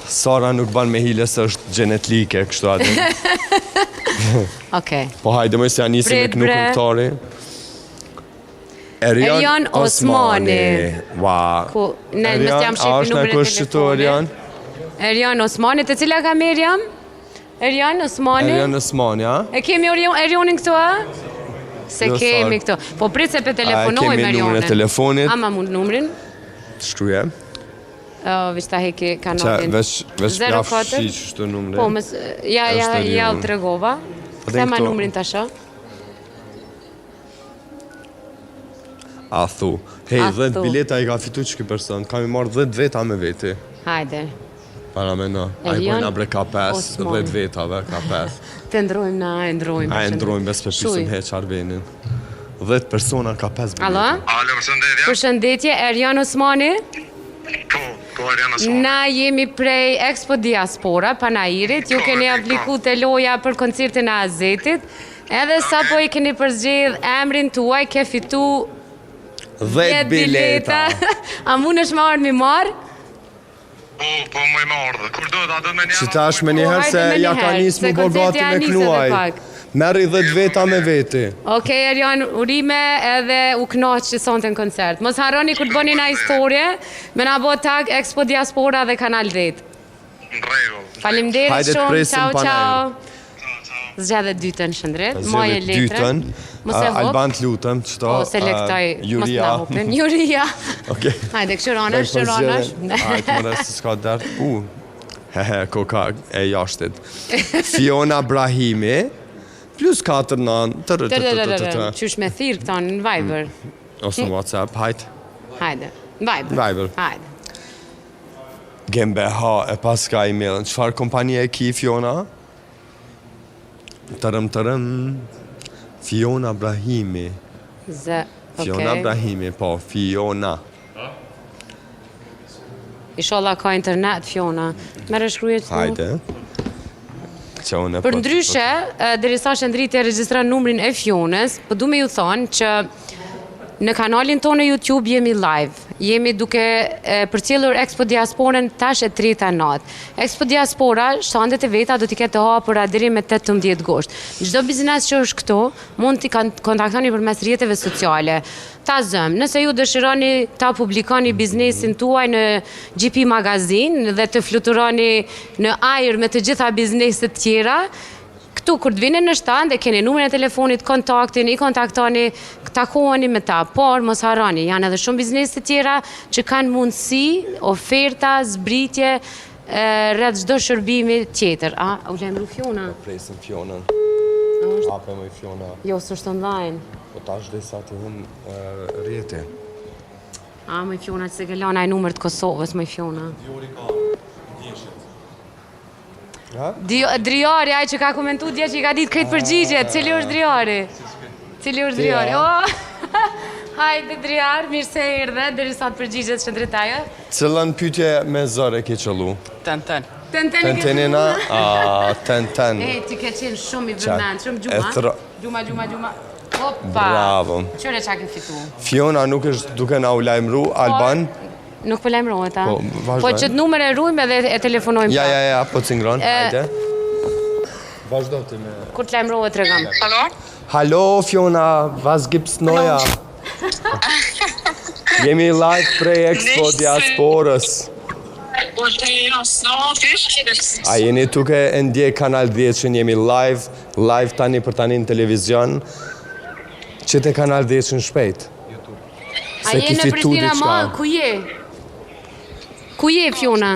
Sara nuk ban me hile se është genetlike, kështu atë. Okej. Po hajde më se janë nisi me kënu këngëtari. Erian Osmani. Wow. Erian, a është në kështë Erian? Erian Osmani, të cila ka Miriam? Erian Osmani? Erian Osmani, a? E kemi Erionin këtu, a? Se kemi këtu. Po prit se për telefonojmë Erionin. Kemi numrin e telefonit. Ama mund numrin? Shkruje. Veç ta heki kanalin. Veç jafë shi që shtë numre. Po, ja u tregova. Thema numrin të asha. A thu. Hej, 10 bileta i ka fitu që ki person. Kam i marrë 10 veta me veti. Hajde. Para me në. A i bojnë abre ka 5, 10 vetave ka 5. Të ndrojmë na, e ndrojmë. A e ndrojmë, bes për pisim heq arvenin. 10 persona ka 5 bileta. Alo? Alo, përshëndetje. Përshëndetje, Erian Osmani? Po, Erian Osmani. Na jemi prej Expo Diaspora, Panairit. Ju keni apliku të loja për koncertin e Azetit. Edhe sa po i keni përzgjedh emrin tuaj, ke fitu 10 bileta. A mund është marrë mi marrë? Po më i marrë. Kur do të me një? Që ta është me njëherë se ja ka njësë më bogati me knuaj. Merri 10 veta me veti. Okej, Erian, urime edhe u knaqë që sonte në koncert. Mos harroni kur të bëni na historie, me na bo tag Expo Diaspora dhe Kanal 10. Në regull. Faleminderit shumë, ciao. Zgjadhe dytën, Shëndret, moje letrën. Alban të lutëm, qëto, Juria. Juria. Hajde, këshëronash. Hajde, më rësë s'ka dërtë. Hehe, koka e jashtit. Fiona Brahimi, plus 4 nanë. Qysh me thirë këta në Viber. Ose në WhatsApp, hajde. Hajde, Viber. Hajde. GmbH e pas ka e-mailën. Qëfar kompanie e ki, Fiona? Tërëm. Fiona Brahimi. Fiona Brahimi, po, Fiona. Inshallah ka internet, Fiona. Mere shkruje që hajde. Për ndryshe, derisa Shëndriti e regjistron numrin e Fionës, po du me ju thonë që në kanalin tonë në YouTube jemi live. Jemi duke përcjellur Expo Diasporën tash e 3 natë. Expo Diaspora, shtandet e veta do t'i ketë hapura deri me 18 gusht. Çdo biznes që është këtu, mund t'i kontaktoni përmes rrjeteve sociale. Ta zëm, nëse ju dëshironi ta publikoni biznesin tuaj në GP Magazin dhe të fluturoni në ajër me të gjitha bizneset tjera, këtu kur të vini në shtan dhe keni numrin e telefonit, kontaktin, i kontaktoni, takoheni me ta, por mos harroni, janë edhe shumë biznese tjera që kanë mundësi, oferta, zbritje, rreth çdo shërbimi tjetër. A, u lajmëru Fiona? Presim Fionën. Hape më i Fiona. Jo, s'është online. Po tash dhe sa të hum rjeti. A, më i Fiona që se ke lana e numër të Kosovës, më i Fiona. Driari, aj që ka komentu dje që i ka ditë këtë përgjigjet, cili është Driari? Cili është Driari? Hajde Driar, mirë se erdhe, dheri sa të përgjigjet Shëndretaja. Cëllën pytje me zore ke qëllu? Ten. Tentenina? Ten. E, ti ke qenë shumë i vëmend, shumë Gjuma. Opa! Bravo. Qëre qa ke fitu? Fiona nuk është duke na u lajmëru, Alban? Nuk po lajmërohet, ta? Po që të numër e rujmë edhe e telefonojmë ta? Ja, po cingron, hajde. Vazhdo ti me... Kur të lajmërohet të regam? Hallo, Fiona, was gibt's neuer? Jemi live prej Expo Diasporës. A jeni tuke e ndje Kanal 10 që jemi live tani për tani në televizion, që te Kanal 10 që në shpejt. A jeni në Pristina ma, ku je? Ku je, Fiona?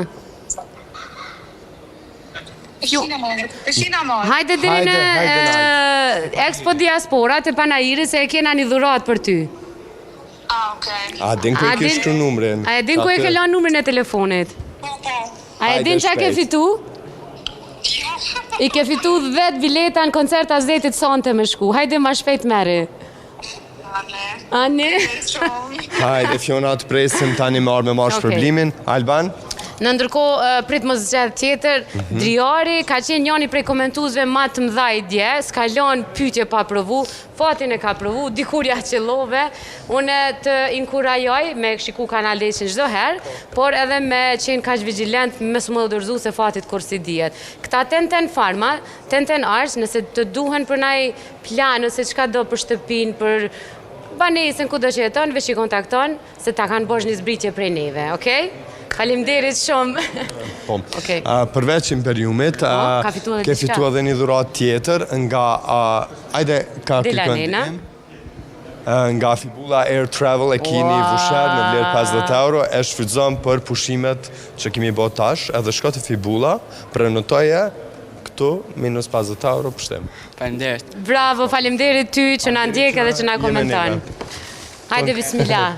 Pristina ma. Hajde deri në Expo Diaspora të Panairit se e kena një dhurat për ty. A din ku e ke shkru numrin? A din ku e ke lanë numrin e telefonit? A e din që a ke fitu? I ke fitu 10 bileta në koncert Azetit sonte me shku. Hajde ma shpejt meri. Ane? Hajde, Fiona, të presim tani me shpërblimin. Alban? Në ndërkohë, prit mos zgjedh tjetër, Driari ka qenë njëri prej komentuesve më të mëdhaj dje, s'ka lënë pyetje pa provu, fatin e ka provu, dikur ja qellove. Unë të inkurajoj me shiku Kanal D-shin çdo herë, por edhe me qenë kaq vigjilent, mos më dorëzu se fatit kur si dihet. Këta Tenten Pharma, Tenten Arts, nëse të duhen për ndaj plan ose çka do për shtëpinë, për banesën kudo që jeton, veç i kontakton se ta kanë bosh një zbritje prej neve, okay? Faleminderit shumë. Po. Okej. Përveç Imperiumit, ka fituar ke diçka. fituar edhe një dhuratë tjetër nga ajde ka kërkon Delanena. nga Fibula Air Travel e kini vusher në vlerë 50 euro e shfrytëzon për pushimet që kemi bërë tash, edhe shko te Fibula, prenotoje këtu minus 50 euro për shtem. Faleminderit. Bravo, faleminderit ty që na ndjek edhe që na komenton. Hajde bismillah.